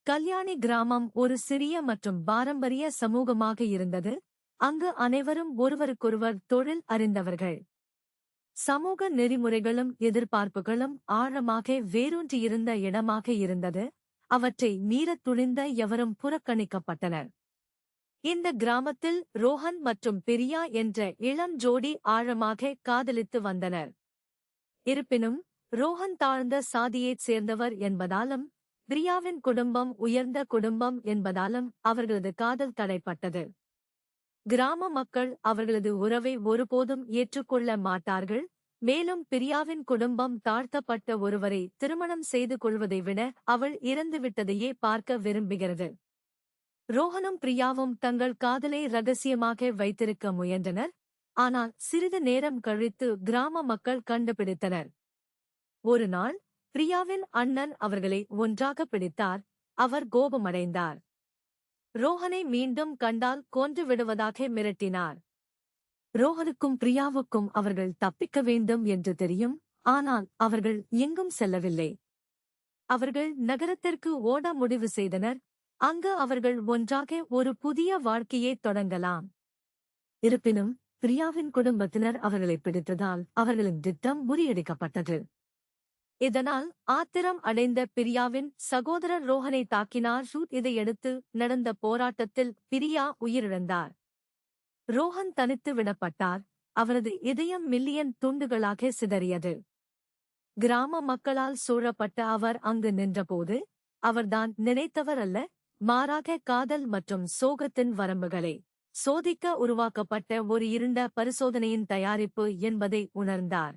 கல்யாணி கிராமம் ஒரு சிறிய மற்றும் பாரம்பரிய சமூகமாக இருந்தது, அங்கு அனைவரும் ஒருவருக்கொருவர் தொழில் அறிந்தவர்கள். சமூக நெறிமுறைகளும் எதிர்பார்ப்புகளும் ஆழமாக வேரூன்றியிருந்த இடமாக இருந்தது, அவற்றை மீறத் துணிந்த எவரும் புறக்கணிக்கப்பட்டனர். இந்த கிராமத்தில் ரோஹன் மற்றும் பிரியா என்ற இளம் ஜோடி ஆழமாக காதலித்து வந்தனர். இருப்பினும் ரோஹன் தாழ்ந்த சாதியைச் சேர்ந்தவர் என்பதாலும் பிரியாவின் குடும்பம் உயர்ந்த குடும்பம் என்பதாலும் அவர்களது காதல் தடைப்பட்டது. கிராம மக்கள் அவர்களது உறவை ஒருபோதும் ஏற்றுக்கொள்ள மாட்டார்கள், மேலும் பிரியாவின் குடும்பம் தாழ்த்தப்பட்ட ஒருவரை திருமணம் செய்து கொள்வதை விட அவள் இறந்துவிட்டதையே பார்க்க விரும்புகிறது. ரோஹனும் பிரியாவும் தங்கள் காதலை ரகசியமாக வைத்திருக்க முயன்றனர், ஆனால் சிறிது நேரம் கழித்து கிராம மக்கள் கண்டுபிடித்தனர். ஒரு நாள் பிரியாவின் அண்ணன் அவர்களை ஒன்றாக பிடித்தார். அவர் கோபமடைந்தார். ரோஹனை மீண்டும் கண்டால் கொன்று விடுவதாக மிரட்டினார். ரோஹனுக்கும் பிரியாவுக்கும் அவர்கள் தப்பிக்க வேண்டும் என்று தெரியும், ஆனால் அவர்கள் எங்கும் செல்லவில்லை. அவர்கள் நகரத்திற்கு ஓட முடிவு செய்தனர், அங்கு அவர்கள் ஒன்றாக ஒரு புதிய வாழ்க்கையை தொடங்கலாம். இருப்பினும் பிரியாவின் குடும்பத்தினர் அவர்களை பிடித்ததால் அவர்களின் திட்டம் முறியடிக்கப்பட்டது. இதனால் ஆத்திரம் அடைந்த பிரியாவின் சகோதரர் ரோஹனை தாக்கினார். இதையடுத்து நடந்த போராட்டத்தில் பிரியா உயிரிழந்தார். ரோஹன் தனித்து விடப்பட்டார், அவரது இதயம் மில்லியன் துண்டுகளாக சிதறியது. கிராம மக்களால் சூழப்பட்ட அவர் அங்கு நின்றபோது அவர்தான் நினைத்தவர் அல்ல, மாறாக காதல் மற்றும் சோகத்தின் வரம்புகளை சோதிக்க உருவாக்கப்பட்ட ஒரு இருண்ட பரிசோதனையின் தயாரிப்பு என்பதை உணர்ந்தார்.